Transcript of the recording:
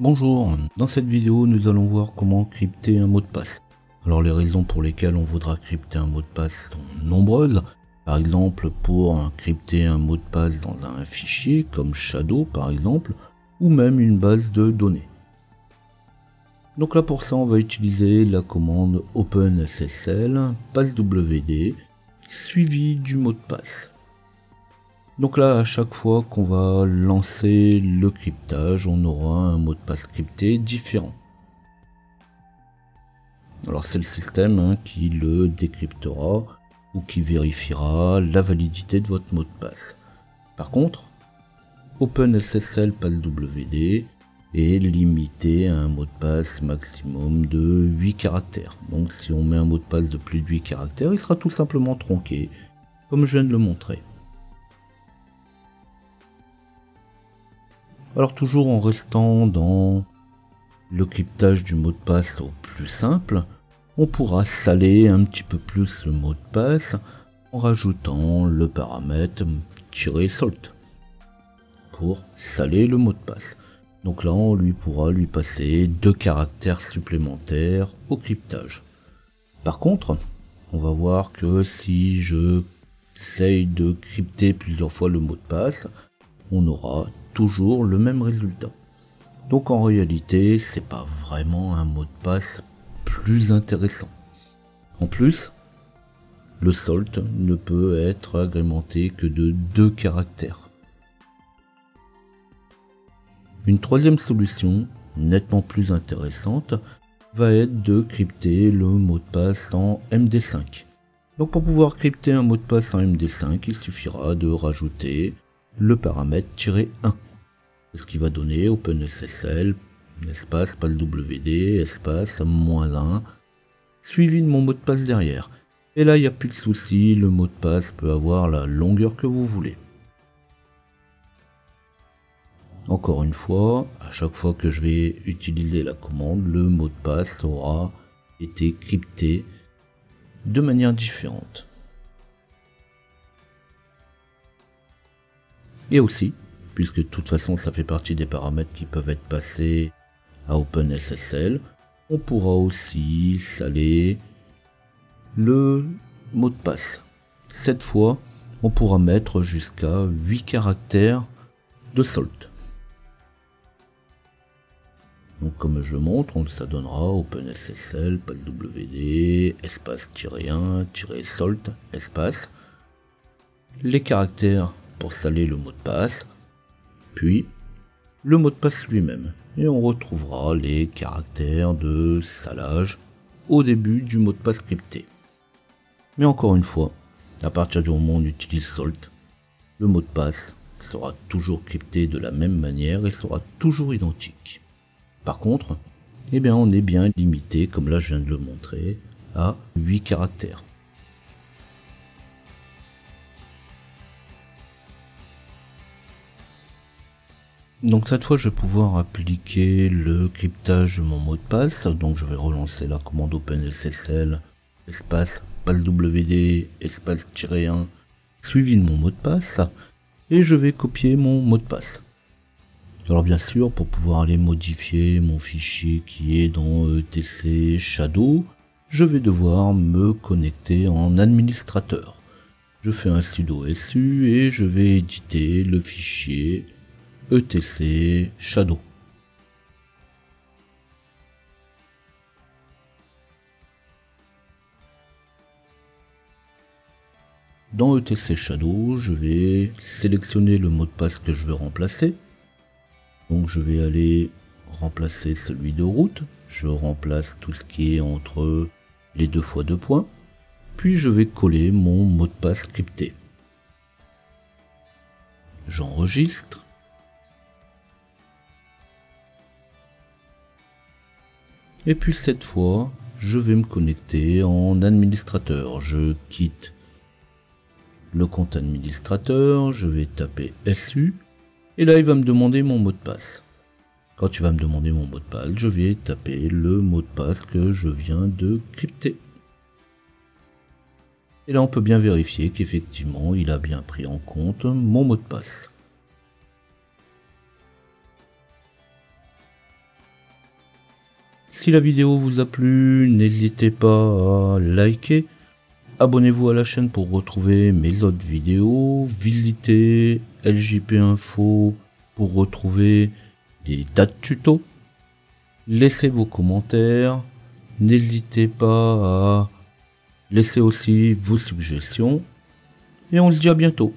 Bonjour, dans cette vidéo nous allons voir comment crypter un mot de passe. Alors les raisons pour lesquelles on voudra crypter un mot de passe sont nombreuses. Par exemple pour crypter un mot de passe dans un fichier comme Shadow par exemple, ou même une base de données. Donc là pour ça on va utiliser la commande OpenSSL passwd suivi du mot de passe. Donc là, à chaque fois qu'on va lancer le cryptage, on aura un mot de passe crypté différent. Alors c'est le système qui le décryptera ou qui vérifiera la validité de votre mot de passe. Par contre, OpenSSL passwd est limité à un mot de passe maximum de 8 caractères. Donc si on met un mot de passe de plus de 8 caractères, il sera tout simplement tronqué, comme je viens de le montrer. Alors toujours en restant dans le cryptage du mot de passe au plus simple, on pourra saler un petit peu plus le mot de passe en rajoutant le paramètre -salt pour saler le mot de passe. Donc là on pourra lui passer 2 caractères supplémentaires au cryptage. Par contre, on va voir que si je essaye de crypter plusieurs fois le mot de passe, on aura toujours le même résultat. Donc en réalité, c'est pas vraiment un mot de passe plus intéressant. En plus, le salt ne peut être agrémenté que de 2 caractères. Une troisième solution, nettement plus intéressante, va être de crypter le mot de passe en MD5. Donc pour pouvoir crypter un mot de passe en MD5, il suffira de rajouter le paramètre -1, ce qui va donner OpenSSL espace passwd espace -1 suivi de mon mot de passe derrière. Et là il n'y a plus de souci, le mot de passe peut avoir la longueur que vous voulez. Encore une fois, à chaque fois que je vais utiliser la commande, le mot de passe aura été crypté de manière différente. Et aussi, puisque de toute façon ça fait partie des paramètres qui peuvent être passés à OpenSSL, on pourra aussi saler le mot de passe. Cette fois, on pourra mettre jusqu'à 8 caractères de salt. Donc comme je montre, ça donnera OpenSSL passwd espace -1 -salt espace les caractères pour saler le mot de passe, puis le mot de passe lui-même, et on retrouvera les caractères de salage au début du mot de passe crypté. Mais encore une fois, à partir du moment où on utilise salt, le mot de passe sera toujours crypté de la même manière et sera toujours identique. Par contre, on est bien limité, comme là je viens de le montrer, à 8 caractères. Donc cette fois je vais pouvoir appliquer le cryptage de mon mot de passe. Donc je vais relancer la commande OpenSSL espace passwd espace -1 suivi de mon mot de passe et je vais copier mon mot de passe. Alors bien sûr, pour pouvoir aller modifier mon fichier qui est dans etc shadow, je vais devoir me connecter en administrateur. Je fais un sudo su et je vais éditer le fichier etc shadow. Dans etc shadow, je vais sélectionner le mot de passe que je veux remplacer. Donc je vais aller remplacer celui de route. Je remplace tout ce qui est entre les 2 fois 2 points. Puis je vais coller mon mot de passe crypté. J'enregistre. Et puis cette fois, je vais me connecter en administrateur. Je quitte le compte administrateur, je vais taper SU, et là il va me demander mon mot de passe. Quand il va me demander mon mot de passe, je vais taper le mot de passe que je viens de crypter. Et là on peut bien vérifier qu'effectivement il a bien pris en compte mon mot de passe. Si la vidéo vous a plu, n'hésitez pas à liker. Abonnez-vous à la chaîne pour retrouver mes autres vidéos. Visitez LJP Info pour retrouver des dates tuto. Laissez vos commentaires. N'hésitez pas à laisser aussi vos suggestions. Et on se dit à bientôt.